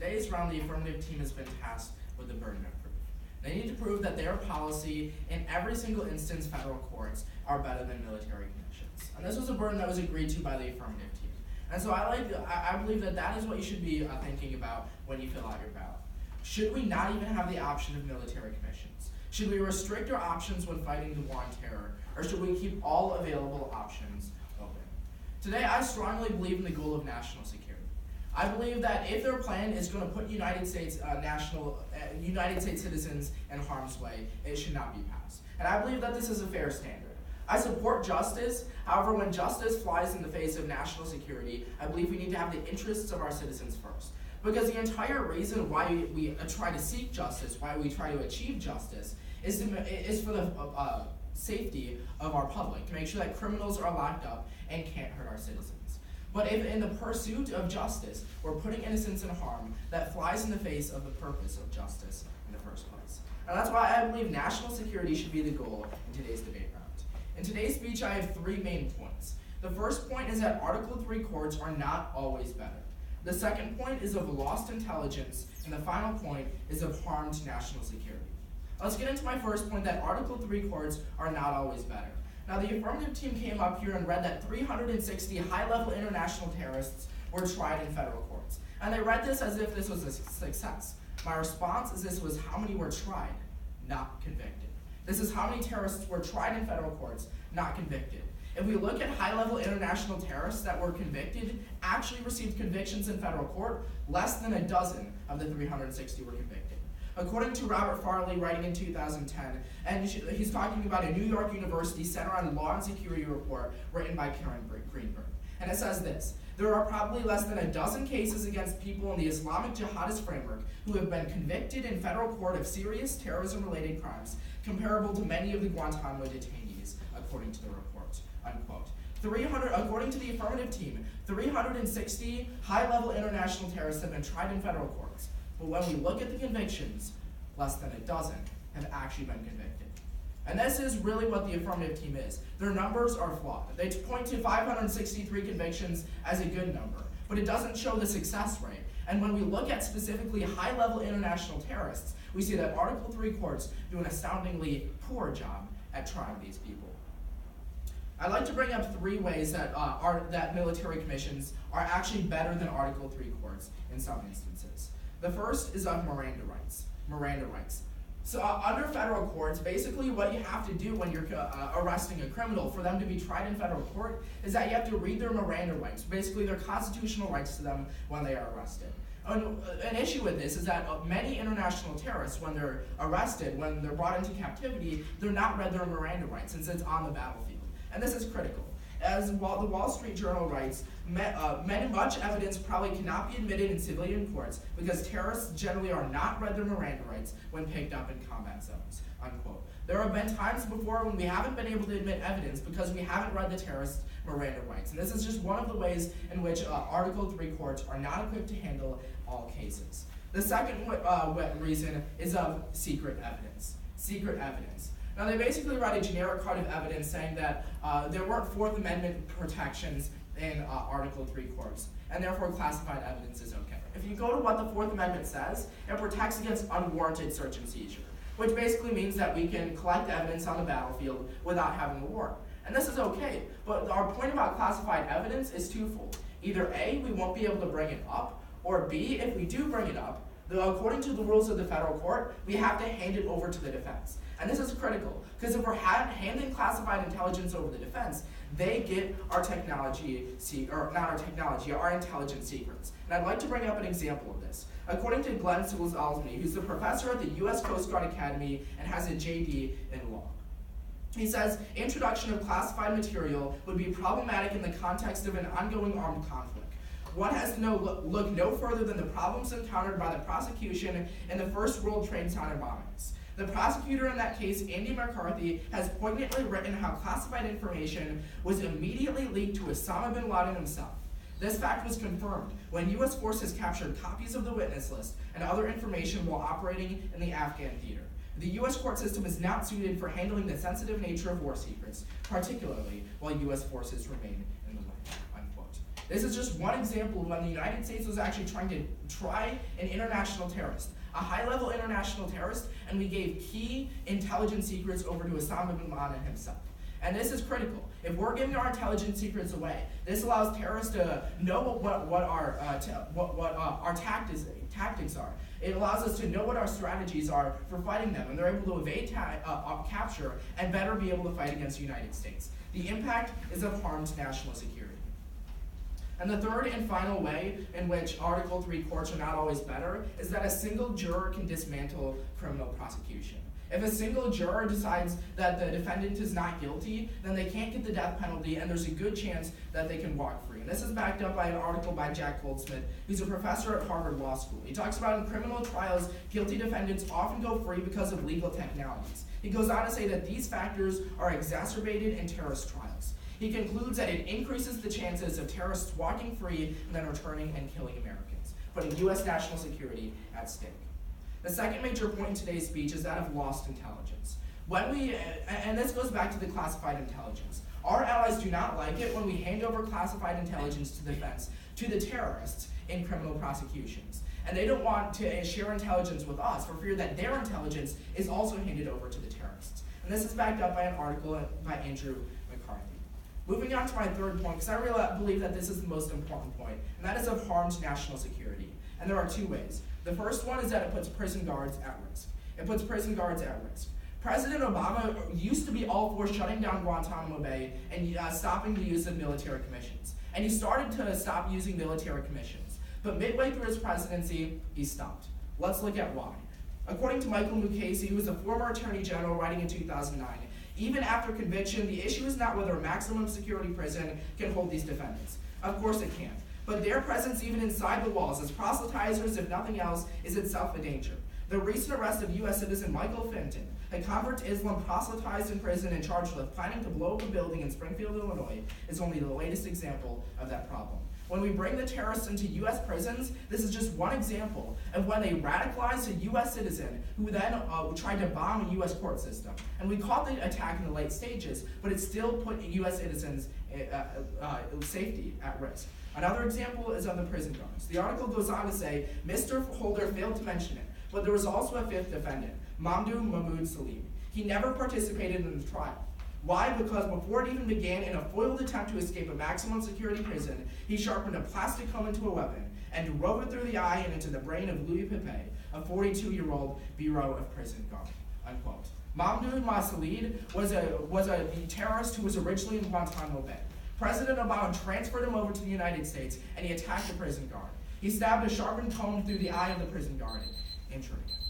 today's round, the affirmative team has been tasked with the burden of proof. They need to prove that their policy in every single instance federal courts are better than military commissions. And this was a burden that was agreed to by the affirmative team. And so I believe that is what you should be thinking about when you fill out your ballot. Should we not even have the option of military commissions? Should we restrict our options when fighting the war on terror? Or should we keep all available options open? Today, I strongly believe in the goal of national security. I believe that if their plan is going to put United States citizens in harm's way, it should not be passed. And I believe that this is a fair standard. I support justice. However, when justice flies in the face of national security, I believe we need to have the interests of our citizens first. Because the entire reason why we try to seek justice, why we try to achieve justice, is for the safety of our public, to make sure that criminals are locked up and can't hurt our citizens. But if in the pursuit of justice, we're putting innocents in harm, that flies in the face of the purpose of justice in the first place. And that's why I believe national security should be the goal in today's debate round. In today's speech, I have 3 main points. The first point is that Article 3 courts are not always better. The second point is of lost intelligence, and the final point is of harm to national security. Let's get into my first point, that Article 3 courts are not always better. Now, the affirmative team came up here and read that 360 high-level international terrorists were tried in federal courts. And they read this as if this was a success. My response is this was how many were tried, not convicted. This is how many terrorists were tried in federal courts, not convicted. If we look at high-level international terrorists that were convicted, actually received convictions in federal court, less than a dozen of the 360 were convicted. According to Robert Farley, writing in 2010, and he's talking about a New York University Center on Law and Security report written by Karen Greenberg. And it says this: there are probably less than a dozen cases against people in the Islamic jihadist framework who have been convicted in federal court of serious terrorism-related crimes, comparable to many of the Guantanamo detainees, according to the report, unquote. According to the affirmative team, 360 high-level international terrorists have been tried in federal courts. But when we look at the convictions, less than a dozen have actually been convicted. And this is really what the affirmative team is. Their numbers are flawed. They point to 563 convictions as a good number, but it doesn't show the success rate. And when we look at specifically high-level international terrorists, we see that Article 3 courts do an astoundingly poor job at trying these people. I'd like to bring up 3 ways that military commissions are actually better than Article 3 courts in some instances. The first is of Miranda rights. So under federal courts, basically what you have to do when you're arresting a criminal for them to be tried in federal court is that you have to read their Miranda rights, basically their constitutional rights to them when they are arrested. An issue with this is that many international terrorists, when they're arrested, when they're brought into captivity, they're not read their Miranda rights since it's on the battlefield. And this is critical. As the Wall Street Journal writes, much evidence probably cannot be admitted in civilian courts because terrorists generally are not read their Miranda rights when picked up in combat zones, unquote. There have been times before when we haven't been able to admit evidence because we haven't read the terrorists' Miranda rights. And this is just one of the ways in which Article 3 courts are not equipped to handle all cases. The second reason is of secret evidence. Now, they basically write a generic card of evidence saying that there weren't Fourth Amendment protections in Article 3 courts, and therefore classified evidence is okay. If you go to what the Fourth Amendment says, it protects against unwarranted search and seizure, which basically means that we can collect evidence on the battlefield without having a warrant. And this is okay, but our point about classified evidence is twofold. Either A, we won't be able to bring it up, or B, if we do bring it up, according to the rules of the federal court, we have to hand it over to the defense. And this is critical, because if we're handing classified intelligence over to the defense, they get our our intelligence secrets. And I'd like to bring up an example of this. According to Glenn Sills-Alsmy, who's the professor at the U.S. Coast Guard Academy and has a JD in law. He says, introduction of classified material would be problematic in the context of an ongoing armed conflict. One has to look no further than the problems encountered by the prosecution in the First World Trade Center bombings. The prosecutor in that case, Andy McCarthy, has poignantly written how classified information was immediately leaked to Osama bin Laden himself. This fact was confirmed when U.S. forces captured copies of the witness list and other information while operating in the Afghan theater. The U.S. court system is not suited for handling the sensitive nature of war secrets, particularly while U.S. forces remain in the land, unquote. This is just one example of when the United States was actually trying to try an international terrorist, a high-level international terrorist, and we gave key intelligence secrets over to Osama bin Laden himself. And this is critical. If we're giving our intelligence secrets away, this allows terrorists to know what our tactics are. It allows us to know what our strategies are for fighting them, and they're able to evade capture and better be able to fight against the United States. The impact is of harm to national security. And the third and final way in which Article 3 courts are not always better is that a single juror can dismantle criminal prosecution. If a single juror decides that the defendant is not guilty, then they can't get the death penalty, and there's a good chance that they can walk free. And this is backed up by an article by Jack Goldsmith, who's a professor at Harvard Law School. He talks about in criminal trials, guilty defendants often go free because of legal technicalities. He goes on to say that these factors are exacerbated in terrorist trials. He concludes that it increases the chances of terrorists walking free and then returning and killing Americans, putting U.S. national security at stake. The second major point in today's speech is that of lost intelligence. And this goes back to the classified intelligence. Our allies do not like it when we hand over classified intelligence to defense to the terrorists in criminal prosecutions. And they don't want to share intelligence with us for fear that their intelligence is also handed over to the terrorists. And this is backed up by an article by Andrew McCarthy. Moving on to my third point, because I really believe that this is the most important point, and that is of harm to national security. And there are two ways. The first one is that it puts prison guards at risk. It puts prison guards at risk. President Obama used to be all for shutting down Guantanamo Bay and stopping the use of military commissions. And he started to stop using military commissions. But midway through his presidency, he stopped. Let's look at why. According to Michael Mukasey, who was a former attorney general writing in 2009, even after conviction, the issue is not whether a maximum security prison can hold these defendants. Of course it can't. But their presence even inside the walls as proselytizers, if nothing else, is itself a danger. The recent arrest of U.S. citizen Michael Fenton, a convert to Islam proselytized in prison and charged with planning to blow up a building in Springfield, Illinois, is only the latest example of that problem. When we bring the terrorists into U.S. prisons, this is just one example of when they radicalized a U.S. citizen who then tried to bomb a U.S. court system. And we caught the attack in the late stages, but it still put U.S. citizens' safety at risk. Another example is of the prison guards. The article goes on to say, Mr. Holder failed to mention it, but there was also a fifth defendant, Mamdouh Mahmoud Salim. He never participated in the trial. Why? Because before it even began, in a foiled attempt to escape a maximum security prison, he sharpened a plastic comb into a weapon and drove it through the eye and into the brain of Louis Pepe, a 42-year-old Bureau of Prison Guard, unquote. Mamdouh Masalid was a terrorist who was originally in Guantanamo Bay. President Obama transferred him over to the United States, and he attacked the prison guard. He stabbed a sharpened comb through the eye of the prison guard, injuring him.